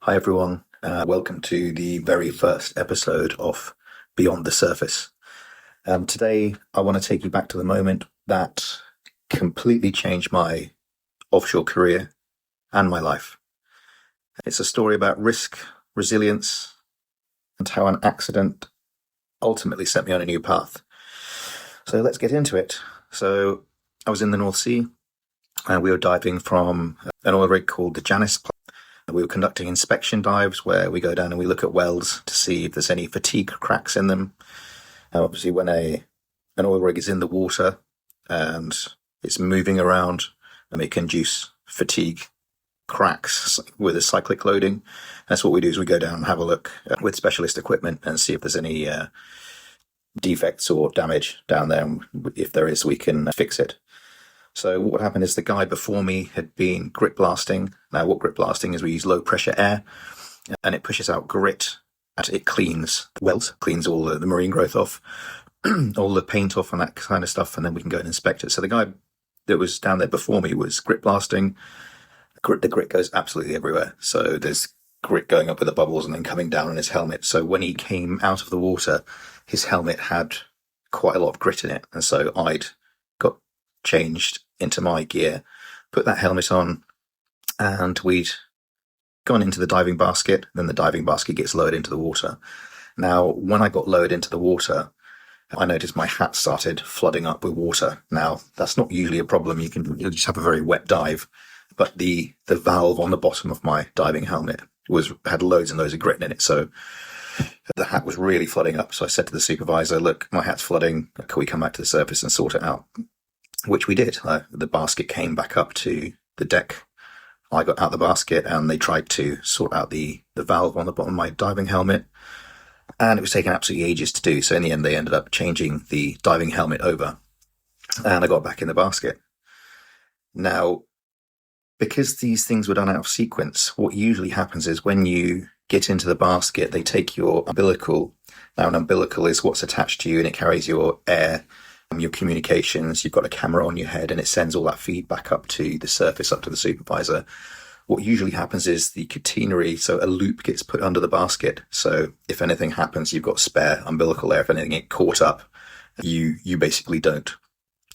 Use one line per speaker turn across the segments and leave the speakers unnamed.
Hi everyone, welcome to the very first episode of Beyond the Surface. Today I want to take you back to the moment that completely changed my offshore career and my life. It's a story about risk, resilience, and how an accident ultimately set me on a new path. So let's get into it. So I was in the North Sea and we were diving from an oil rig called the Janice. We were conducting inspection dives where we go down and we look at welds to see if there's any fatigue cracks in them. Obviously, when an oil rig is in the water and it's moving around, it can induce fatigue cracks with a cyclic loading. That's what we do, is we go down and have a look with specialist equipment and see if there's any defects or damage down there. And if there is, we can fix it. So what happened is the guy before me had been grit blasting. Now, what grit blasting is, we use low pressure air and it pushes out grit and it cleans the welds, cleans all the marine growth off, all the paint off and that kind of stuff, and then we can go and inspect it. So the guy that was down there before me was grit blasting. The grit goes absolutely everywhere. So there's grit going up with the bubbles and then coming down on his helmet. So when he came out of the water, his helmet had quite a lot of grit in it. And so I'd got changed into my gear, put that helmet on, and we'd gone into the diving basket. Then the diving basket gets lowered into the water. Now, when I got lowered into the water, I noticed my hat started flooding up with water. Now, that's not usually a problem. You'll just have a very wet dive. But the valve on the bottom of my diving helmet had loads and loads of grit in it. So the hat was really flooding up. So I said to the supervisor, "Look, my hat's flooding. Can we come back to the surface and sort it out?" Which we did. The basket came back up to the deck. I got out the basket and they tried to sort out the valve on the bottom of my diving helmet. And it was taking absolutely ages to do. So in the end, they ended up changing the diving helmet over. And I got back in the basket. Now, because these things were done out of sequence, what usually happens is when you get into the basket, they take your umbilical. Now, an umbilical is what's attached to you and it carries your air, your communications. You've got a camera on your head and it sends all that feedback up to the surface, up to the supervisor. What usually happens is the catenary, so a loop gets put under the basket. So if anything happens, you've got spare umbilical air. If anything gets caught up, you basically don't.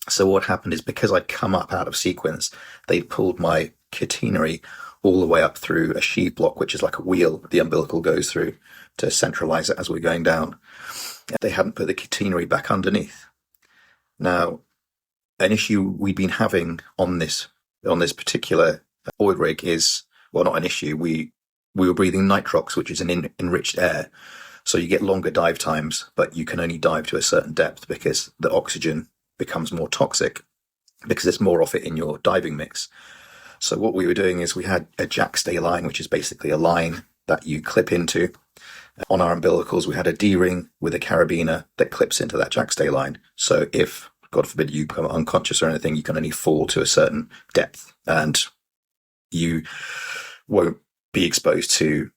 So what happened is, because I'd come up out of sequence, they pulled my catenary all the way up through a sheave block, which is like a wheel the umbilical goes through to centralize it as we're going down. They hadn't put the catenary back underneath. Now, an issue we'd been having on this particular oil rig is, well, not an issue. We were breathing nitrox, which is an enriched air. So you get longer dive times, but you can only dive to a certain depth because the oxygen becomes more toxic because there's more of it in your diving mix. So what we were doing is we had a jackstay line, which is basically a line that you clip into. On our umbilicals, we had a D-ring with a carabiner that clips into that jackstay line. So if, God forbid, you become unconscious or anything, you can only fall to a certain depth and you won't be exposed to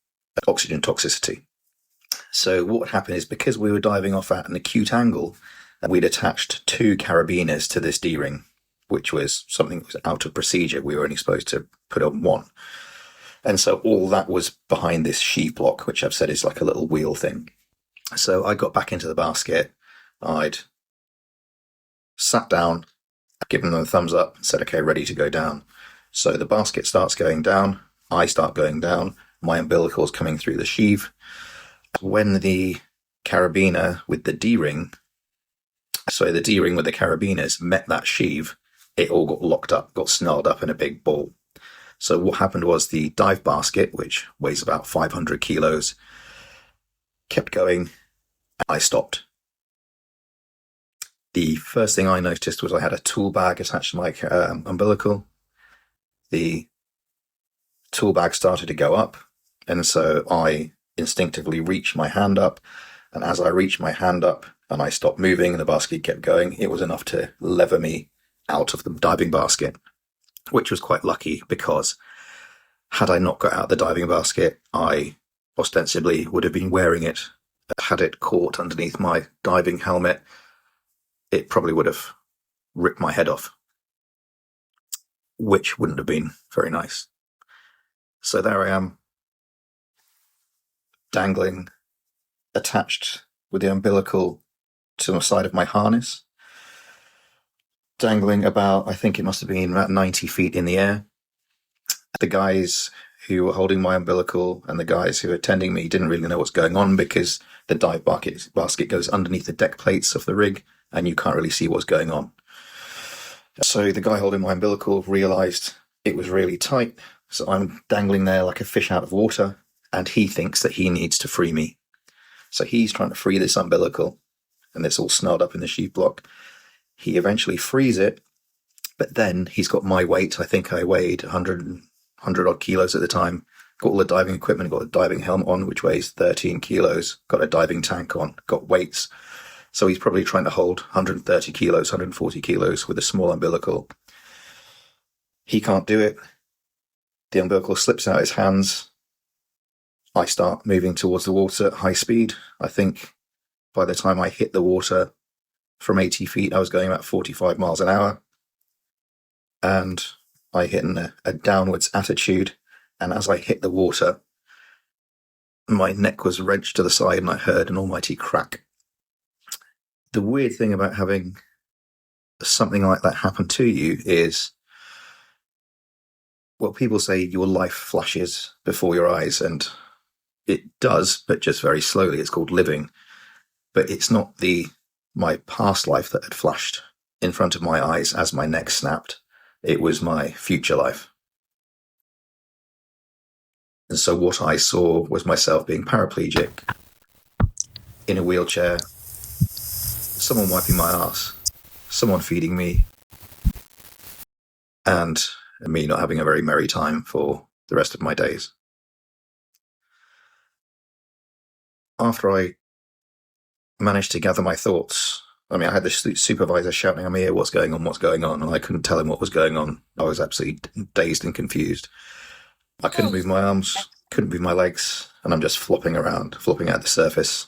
oxygen toxicity. So what happened is, because we were diving off at an acute angle, we'd attached 2 carabiners to this D-ring, which was something that was out of procedure. We were only supposed to put on 1. And so all that was behind this sheave block, which I've said is like a little wheel thing. So I got back into the basket. I'd sat down, given them a thumbs up, and said, "Okay, ready to go down." So the basket starts going down. I start going down. My umbilical's coming through the sheave. When the carabiner with the D-ring, the D-ring with the carabiners met that sheave, it all got locked up, got snarled up in a big ball. So what happened was, the dive basket, which weighs about 500 kilos, kept going. I stopped. The first thing I noticed was I had a tool bag attached to my umbilical. The tool bag started to go up, and so I instinctively reached my hand up. And as I reached my hand up and I stopped moving and the basket kept going, it was enough to lever me out of the diving basket, which was quite lucky, because had I not got out the diving basket, I ostensibly would have been wearing it. Had it caught underneath my diving helmet, it probably would have ripped my head off, which wouldn't have been very nice. So there I am, dangling, attached with the umbilical to the side of my harness, dangling about, I think it must have been about 90 feet in the air. The guys who were holding my umbilical and the guys who were attending me didn't really know what's going on because the dive basket goes underneath the deck plates of the rig and you can't really see what's going on. So the guy holding my umbilical realized it was really tight. So I'm dangling there like a fish out of water, and he thinks that he needs to free me. So he's trying to free this umbilical, and it's all snarled up in the sheave block. He eventually frees it, but then he's got my weight. I think I weighed 100 odd kilos at the time. Got all the diving equipment, got a diving helmet on, which weighs 13 kilos, got a diving tank on, got weights. So he's probably trying to hold 130 kilos, 140 kilos with a small umbilical. He can't do it. The umbilical slips out his hands. I start moving towards the water at high speed. I think by the time I hit the water from 80 feet, I was going about 45 miles an hour. And I hit in a downwards attitude. And as I hit the water, my neck was wrenched to the side and I heard an almighty crack. The weird thing about having something like that happen to you is, well, people say your life flashes before your eyes, and it does, but just very slowly. It's called living. But it's not my past life that had flashed in front of my eyes as my neck snapped. It was my future life. And so what I saw was myself being paraplegic, in a wheelchair, someone wiping my ass, someone feeding me, and me not having a very merry time for the rest of my days. After I managed to gather my thoughts, I had this supervisor shouting at me, what's going on? And I couldn't tell him what was going on. I was absolutely dazed and confused. I couldn't move my arms, couldn't move my legs, and I'm just flopping at the surface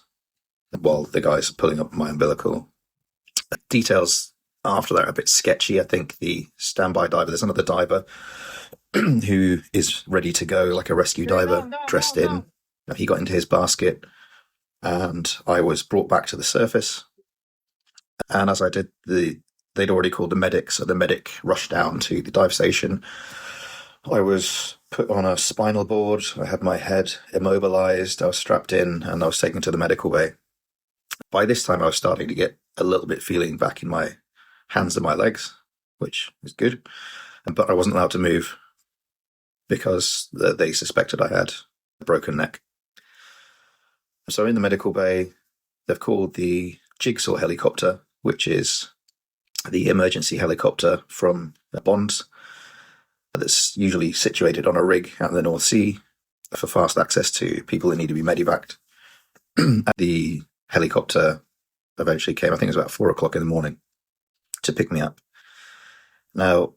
while the guys are pulling up my umbilical. Details after that are a bit sketchy. I think the standby diver, there's another diver who is ready to go, like a rescue diver, dressed in. He got into his basket, and I was brought back to the surface. And as I did, they'd already called the medic, so the medic rushed down to the dive station. I was put on a spinal board. I had my head immobilized. I was strapped in, and I was taken to the medical bay. By this time, I was starting to get a little bit feeling back in my hands and my legs, which was good. But I wasn't allowed to move because they suspected I had a broken neck. So in the medical bay, they've called the Jigsaw helicopter, which is the emergency helicopter from Bonds that's usually situated on a rig out in the North Sea for fast access to people who need to be medevaced. The helicopter eventually came, I think it was about 4 o'clock in the morning, to pick me up. Now,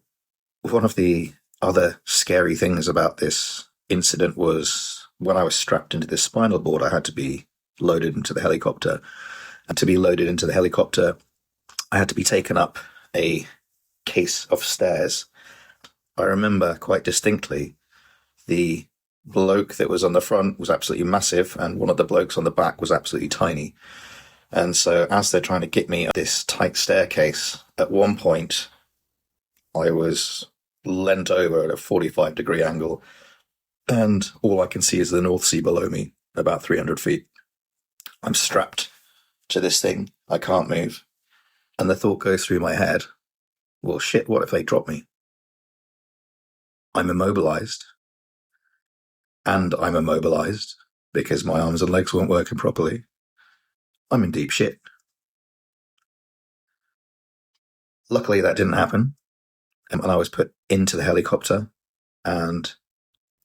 one of the other scary things about this incident was when I was strapped into this spinal board, I had to be loaded into the helicopter. And to be loaded into the helicopter, I had to be taken up a case of stairs. I remember quite distinctly the bloke that was on the front was absolutely massive, and one of the blokes on the back was absolutely tiny. And so as they're trying to get me up this tight staircase, at one point I was leant over at a 45-degree angle, and all I can see is the North Sea below me, about 300 feet. I'm strapped to this thing. I can't move. And the thought goes through my head, well, shit, what if they drop me? I'm immobilized. And I'm immobilized because my arms and legs weren't working properly. I'm in deep shit. Luckily, that didn't happen. And I was put into the helicopter and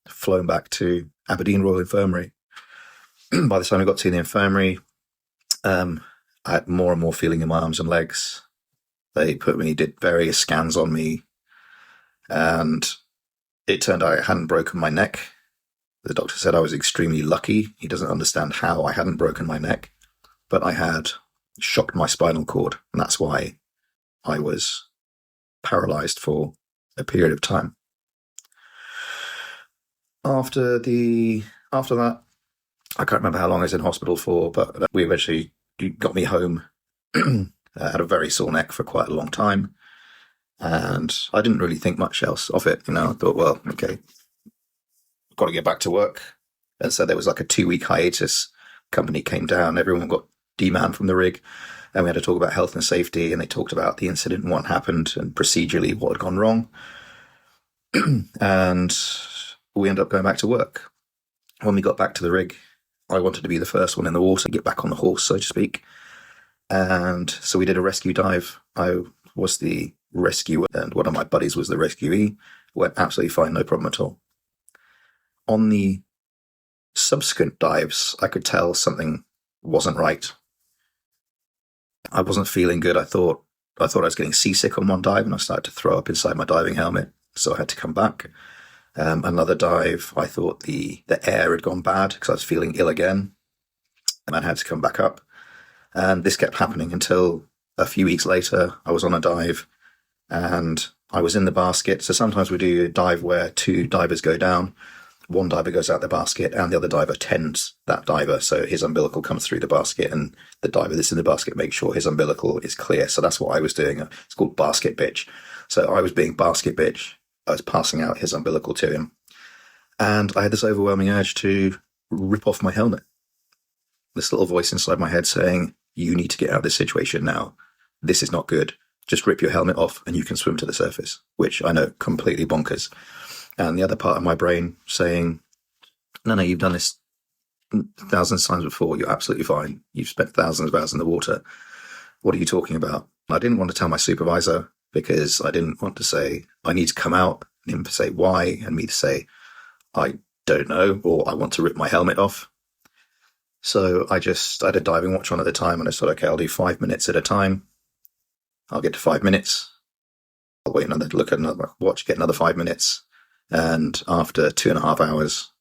flown back to Aberdeen Royal Infirmary. By the time I got to the infirmary, I had more and more feeling in my arms and legs. They did various scans on me, and it turned out I hadn't broken my neck. The doctor said I was extremely lucky. He doesn't understand how I hadn't broken my neck, but I had shocked my spinal cord, and that's why I was paralyzed for a period of time. After that, I can't remember how long I was in hospital for, but we eventually got me home. I had a very sore neck for quite a long time, and I didn't really think much else of it. I thought, well, okay, got to get back to work. And so there was like a 2-week hiatus. Company came down, everyone got demanned from the rig, and we had to talk about health and safety. And they talked about the incident and what happened and procedurally what had gone wrong. And we ended up going back to work. When we got back to the rig, I wanted to be the first one in the water, get back on the horse, so to speak. And so we did a rescue dive. I was the rescuer, and one of my buddies was the rescuee. Went absolutely fine, no problem at all. On the subsequent dives, I could tell something wasn't right. I wasn't feeling good. I thought I was getting seasick on one dive, and I started to throw up inside my diving helmet, so I had to come back. Another dive, I thought the air had gone bad because I was feeling ill again, and I had to come back up. And this kept happening until a few weeks later. I was on a dive, and I was in the basket. So sometimes we do a dive where 2 divers go down. One diver goes out the basket, and the other diver tends that diver. So his umbilical comes through the basket, and the diver that's in the basket makes sure his umbilical is clear. So that's what I was doing. It's called basket bitch. So I was being basket bitch. I was passing out his umbilical to him. And I had this overwhelming urge to rip off my helmet. This little voice inside my head saying, you need to get out of this situation now. This is not good. Just rip your helmet off and you can swim to the surface, which I know, completely bonkers. And the other part of my brain saying, no, you've done this thousands of times before. You're absolutely fine. You've spent thousands of hours in the water. What are you talking about? I didn't want to tell my supervisor because I didn't want to say, I need to come out, and him to say why, and me to say, I don't know, or I want to rip my helmet off. So I had a diving watch on at the time, and I thought, okay, I'll do 5 minutes at a time. I'll get to 5 minutes. I'll wait look at another watch, get another 5 minutes. And after 2.5 hours,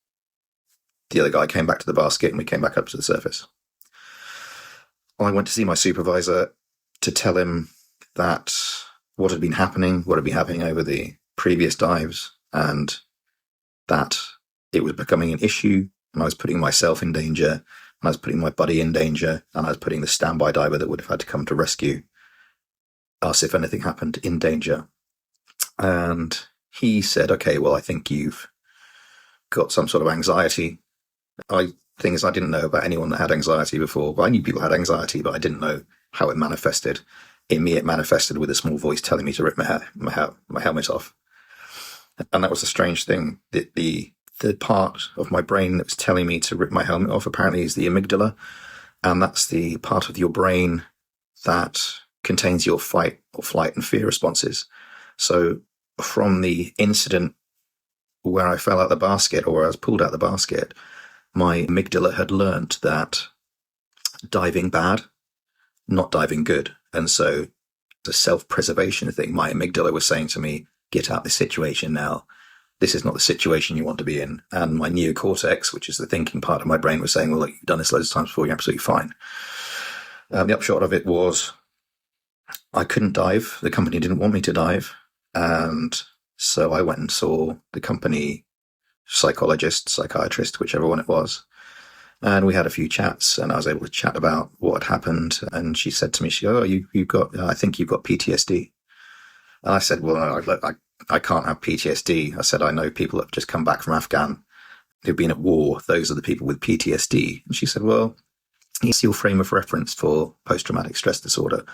the other guy came back to the basket and we came back up to the surface. I went to see my supervisor to tell him that what had been happening over the previous dives, and that it was becoming an issue, and I was putting myself in danger, and I was putting my buddy in danger, and I was putting the standby diver that would have had to come to rescue us if anything happened in danger. And he said, okay, well, I think you've got some sort of anxiety. Thing is, I didn't know about anyone that had anxiety before. Well, I knew people had anxiety, but I didn't know how it manifested. In me, it manifested with a small voice telling me to rip my helmet off. And that was a strange thing. The part of my brain that was telling me to rip my helmet off apparently is the amygdala. And that's the part of your brain that contains your fight or flight and fear responses. So from the incident where I fell out the basket, or where I was pulled out the basket, my amygdala had learned that diving bad, not diving good. And so the self-preservation thing, my amygdala was saying to me, get out of this situation now. This is not the situation you want to be in. And my neocortex, which is the thinking part of my brain, was saying, well, look, you've done this loads of times before, you're absolutely fine. The upshot of it was I couldn't dive. The company didn't want me to dive. And so I went and saw the company psychologist, psychiatrist, whichever one it was. And we had a few chats, and I was able to chat about what had happened. And she said to me, I think you've got PTSD. And I said, well, I can't have PTSD. I said, I know people that have just come back from Afghan who've been at war. Those are the people with PTSD. And she said, well, it's your frame of reference for post-traumatic stress disorder.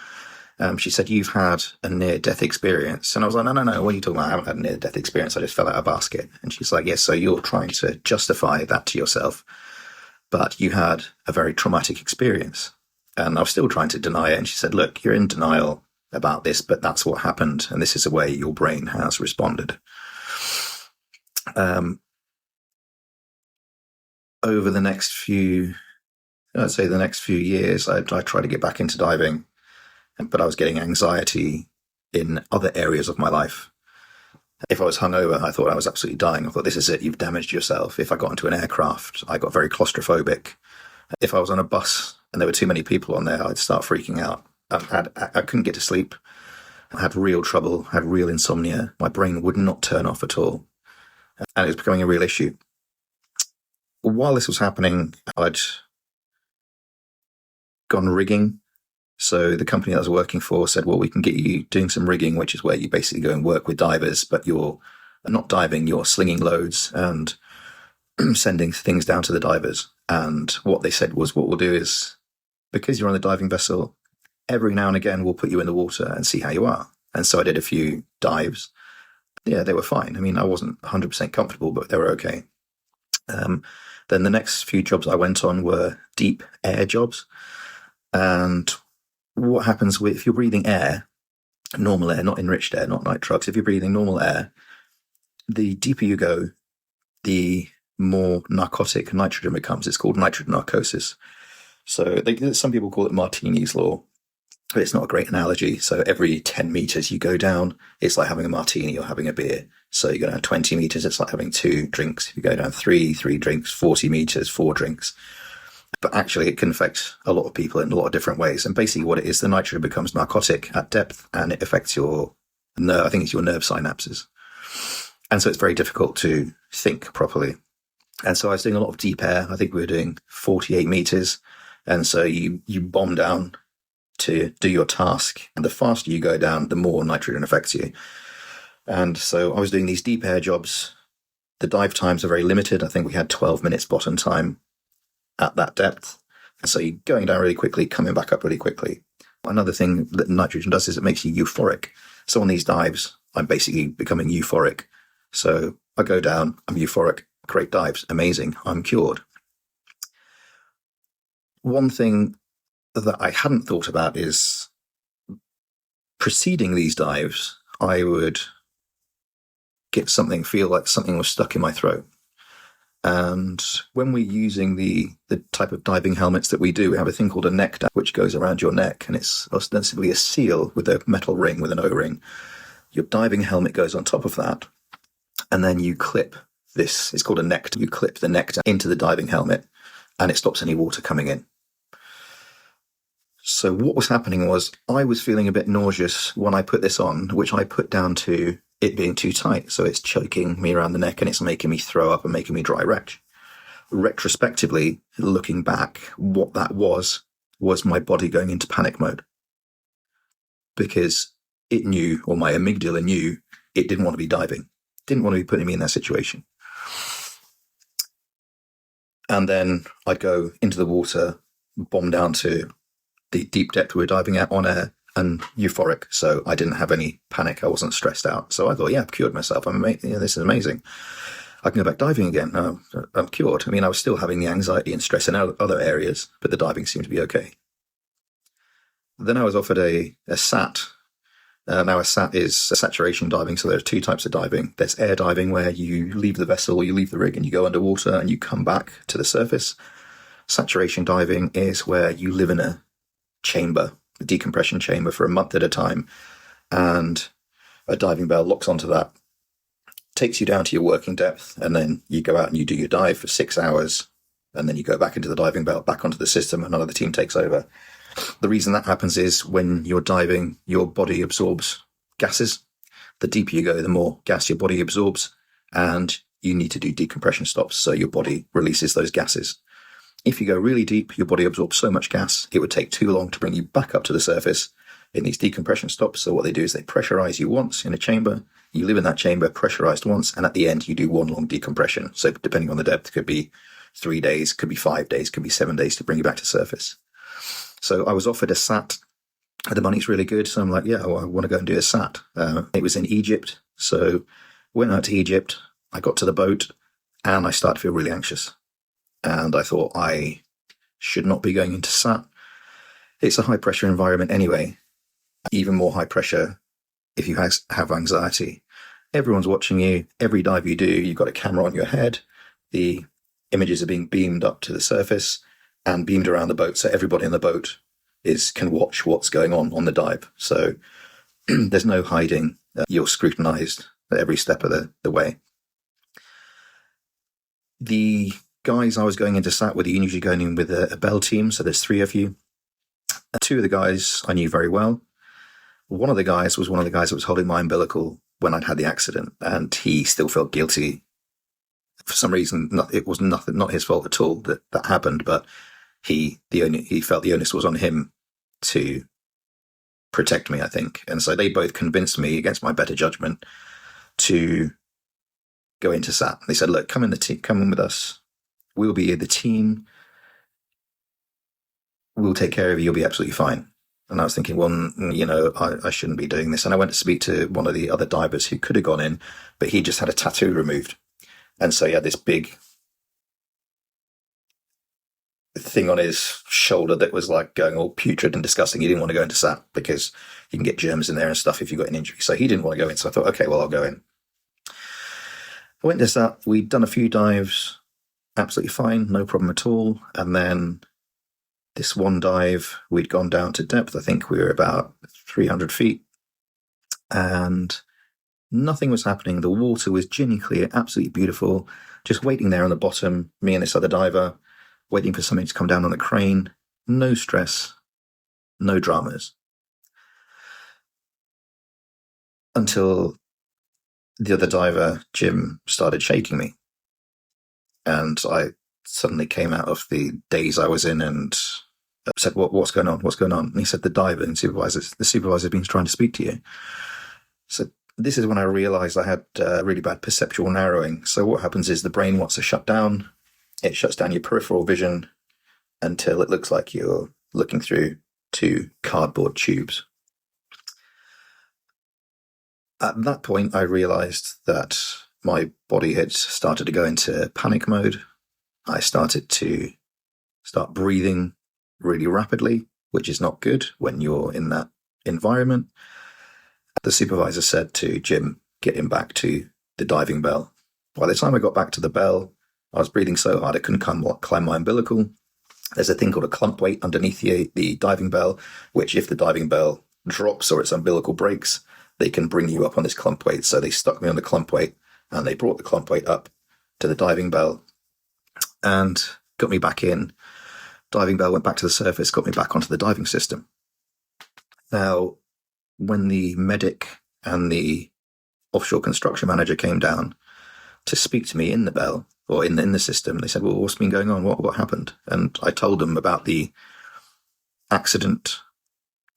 She said, you've had a near-death experience. And I was like, no, what are you talking about? I haven't had a near-death experience. I just fell out of a basket. And she's like, yes, so you're trying to justify that to yourself. But you had a very traumatic experience. And I was still trying to deny it. And she said, look, you're in denial about this, but that's what happened. And this is the way your brain has responded. Over the next few years, I tried to get back into diving, but I was getting anxiety in other areas of my life. If I was hungover, I thought I was absolutely dying. I thought, this is it, you've damaged yourself. If I got into an aircraft, I got very claustrophobic. If I was on a bus and there were too many people on there, I'd start freaking out. I couldn't get to sleep. I had real trouble, had real insomnia. My brain would not turn off at all. And it was becoming a real issue. while this was happening, I'd gone rigging. So the company I was working for said, well, we can get you doing some rigging, which is where you basically go and work with divers, but you're not diving, you're slinging loads and sending things down to the divers. And what they said was, what we'll do is, because you're on the diving vessel, every now and again, we'll put you in the water and see how you are. And so I did a few dives. Yeah, they were fine. I mean, I wasn't 100% comfortable, but they were okay. Then the next few jobs I went on were deep air jobs. And what happens if you're breathing air, normal air, not enriched air, not nitrox, if you're breathing normal air, the deeper you go, the more narcotic nitrogen becomes. It's called nitrogen narcosis. So some people call it Martini's law, but it's not a great analogy. So every 10 meters you go down, it's like having a martini or having a beer. So you go down 20 meters, it's like having 2 drinks. If you go down 3 drinks, 40 meters, 4 drinks. But actually it can affect a lot of people in a lot of different ways. And basically what it is, the nitrogen becomes narcotic at depth and it affects your nerve, I think it's your nerve synapses. And so it's very difficult to think properly. And so I was doing a lot of deep air. I think we were doing 48 meters. And so you bomb down to do your task. And the faster you go down, the more nitrogen affects you. And so I was doing these deep air jobs. The dive times are very limited. I think we had 12 minutes bottom time at that depth. And so you're going down really quickly, coming back up really quickly. Another thing that nitrogen does is it makes you euphoric. So on these dives, I'm basically becoming euphoric. So I go down, I'm euphoric, great dives, amazing, I'm cured. One thing that I hadn't thought about is preceding these dives, I would feel like something was stuck in my throat. And when we're using the type of diving helmets that we do, we have a thing called a neck dam, which goes around your neck, and it's ostensibly a seal with a metal ring, with an O-ring. Your diving helmet goes on top of that, and then you clip this, it's called a neck dam. You clip the neck dam into the diving helmet, and it stops any water coming in. So what was happening was I was feeling a bit nauseous when I put this on, which I put down to it being too tight. So it's choking me around the neck and it's making me throw up and making me dry retch. Retrospectively, looking back, what that was my body going into panic mode. Because it knew, or my amygdala knew, it didn't want to be diving. Didn't want to be putting me in that situation. And then I'd go into the water, bomb down to the deep depth we were diving at on air, and euphoric. So I didn't have any panic. I wasn't stressed out. So I thought, yeah, I've cured myself. This is amazing. I can go back diving again. I'm cured. I mean, I was still having the anxiety and stress in other areas, but the diving seemed to be okay. Then I was offered a SAT. Now a SAT is saturation diving. So there are 2 types of diving. There's air diving, where you leave the vessel, you leave the rig and you go underwater and you come back to the surface. Saturation diving is where you live in a chamber, a decompression chamber, for a month at a time, and a diving bell locks onto that, takes you down to your working depth, and then you go out and you do your dive for 6 hours, and then you go back into the diving bell, back onto the system, and another team takes over. The reason that happens is when you're diving, your body absorbs gases. The deeper you go, the more gas your body absorbs, and you need to do decompression stops so your body releases those gases. If you go really deep, your body absorbs so much gas, it would take too long to bring you back up to the surface in these decompression stops. So what they do is they pressurize you once in a chamber. You live in that chamber, pressurized once, and at the end you do one long decompression. So depending on the depth, it could be 3 days, could be 5 days, could be 7 days to bring you back to surface. So I was offered a SAT. The money's really good. So I'm like, yeah, well, I want to go and do a SAT. It was in Egypt. So went out to Egypt. I got to the boat and I started to feel really anxious. And I thought, I should not be going into SAT. It's a high pressure environment anyway. Even more high pressure if you have anxiety. Everyone's watching you. Every dive you do, you've got a camera on your head. The images are being beamed up to the surface and beamed around the boat. So everybody in the boat can watch what's going on the dive. So there's no hiding. You're scrutinized at every step of the way. The guys I was going into SAT with, you're usually going in with a bell team, so there's 3 of you. 2 of the guys I knew very well. One of the guys was one of the guys that was holding my umbilical when I'd had the accident, and he still felt guilty For some reason, it was nothing, not his fault at all that happened, but he felt the onus was on him to protect me, I think. And so they both convinced me, against my better judgment, to go into SAT. They said, look, come in with us. We'll be the team. We'll take care of you. You'll be absolutely fine. And I was thinking, well, I shouldn't be doing this. And I went to speak to one of the other divers who could have gone in, but he just had a tattoo removed. And so he had this big thing on his shoulder that was like going all putrid and disgusting. He didn't want to go into SAT because you can get germs in there and stuff if you've got an injury. So he didn't want to go in. So I thought, okay, well, I'll go in. I went to SAT. We'd done a few dives, absolutely fine, no problem at all. And then this one dive, we'd gone down to depth. I think we were about 300 feet and nothing was happening. The water was ginny clear, absolutely beautiful. Just waiting there on the bottom, me and this other diver, waiting for something to come down on the crane. No stress, no dramas. Until the other diver, Jim, started shaking me. And I suddenly came out of the daze I was in and said, what's going on? What's going on? And he said, the supervisor's been trying to speak to you. So this is when I realized I had really bad perceptual narrowing. So what happens is the brain wants to shut down. It shuts down your peripheral vision until it looks like you're looking through two cardboard tubes. At that point, I realized that my body had started to go into panic mode. I started to start breathing really rapidly, which is not good when you're in that environment. The supervisor said to Jim, get him back to the diving bell. By the time I got back to the bell, I was breathing so hard I couldn't climb my umbilical. There's a thing called a clump weight underneath the diving bell, which if the diving bell drops or its umbilical breaks, they can bring you up on this clump weight. So they stuck me on the clump weight and they brought the clump weight up to the diving bell and got me back in. Diving bell went back to the surface, got me back onto the diving system. Now, when the medic and the offshore construction manager came down to speak to me in the bell or in the system, they said, well, what's been going on? What happened? And I told them about the accident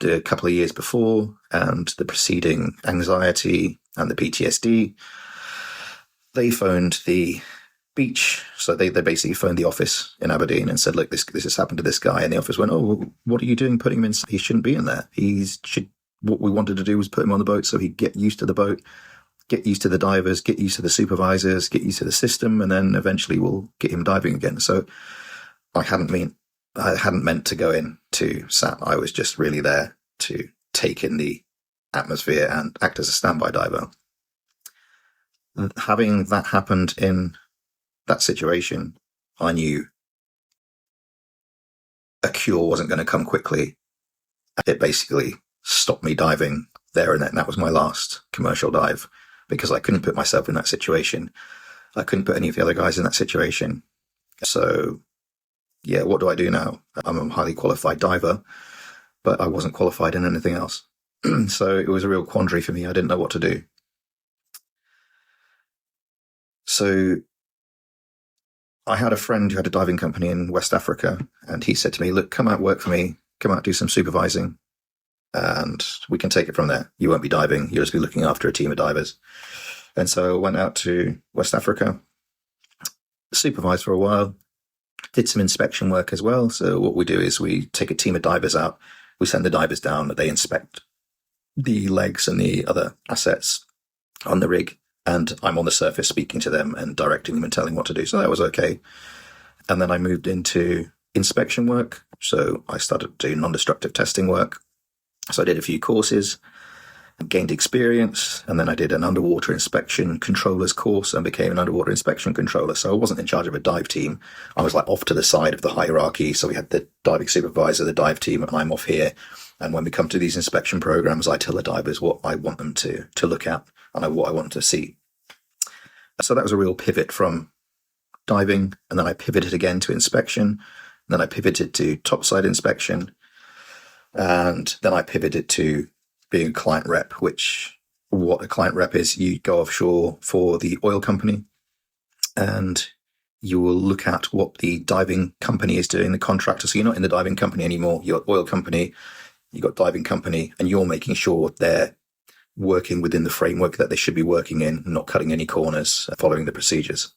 a couple of years before and the preceding anxiety and the PTSD. They phoned the beach. So they basically phoned the office in Aberdeen and said, look, this has happened to this guy. And the office went, oh, well, what are you doing putting him in? He shouldn't be in there. What we wanted to do was put him on the boat so he'd get used to the boat, get used to the divers, get used to the supervisors, get used to the system, and then eventually we'll get him diving again. So I hadn't meant to go in to SAT. I was just really there to take in the atmosphere and act as a standby diver. Having that happened in that situation, I knew a cure wasn't going to come quickly. It basically stopped me diving there and then. That was my last commercial dive because I couldn't put myself in that situation. I couldn't put any of the other guys in that situation. So, yeah, what do I do now? I'm a highly qualified diver, but I wasn't qualified in anything else. So it was a real quandary for me. I didn't know what to do. So I had a friend who had a diving company in West Africa, and he said to me, look, come out, work for me, come out, do some supervising, and we can take it from there. You won't be diving. You'll just be looking after a team of divers. And so I went out to West Africa, supervised for a while, did some inspection work as well. So what we do is we take a team of divers out, we send the divers down, they inspect the legs and the other assets on the rig, and I'm on the surface speaking to them and directing them and telling what to do. So that was okay. And then I moved into inspection work. So I started doing non-destructive testing work. So I did a few courses, gained experience, and then I did an underwater inspection controller's course and became an underwater inspection controller. So I wasn't in charge of a dive team. I was like off to the side of the hierarchy. So we had the diving supervisor, the dive team, and I'm off here. And when we come to these inspection programs, I tell the divers what I want them to look at and what I want them to see. So that was a real pivot from diving. And then I pivoted again to inspection. And then I pivoted to topside inspection. And then I pivoted to being a client rep, which what a client rep is, you go offshore for the oil company and you will look at what the diving company is doing, the contractor. So you're not in the diving company anymore. You're oil company, you've got diving company, and you're making sure they're working within the framework that they should be working in, not cutting any corners, following the procedures.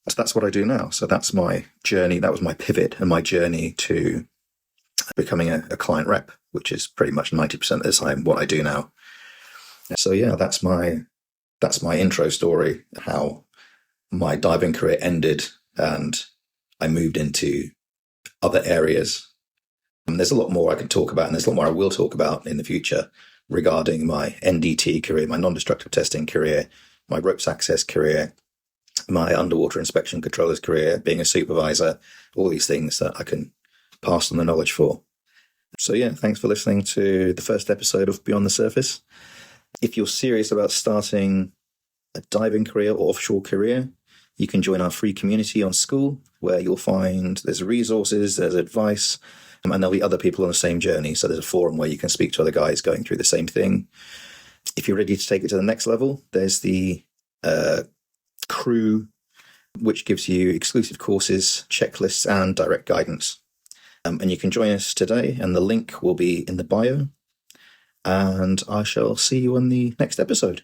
So that's what I do now. So that's my journey. That was my pivot and my journey to becoming a client rep, which is pretty much 90% of the time what I do now. So yeah, that's my intro story, how my diving career ended and I moved into other areas. And there's a lot more I can talk about, and there's a lot more I will talk about in the future regarding my NDT career, my non-destructive testing career, my ropes access career, my underwater inspection controllers career, being a supervisor, all these things that I can pass on the knowledge for. So yeah, thanks for listening to the first episode of Beyond the Surface. If you're serious about starting a diving career or offshore career, you can join our free community on School, where you'll find there's resources, there's advice, and there'll be other people on the same journey. So there's a forum where you can speak to other guys going through the same thing. If you're ready to take it to the next level, there's the Crew, which gives you exclusive courses, checklists, and direct guidance. And you can join us today, and the link will be in the bio. And I shall see you on the next episode.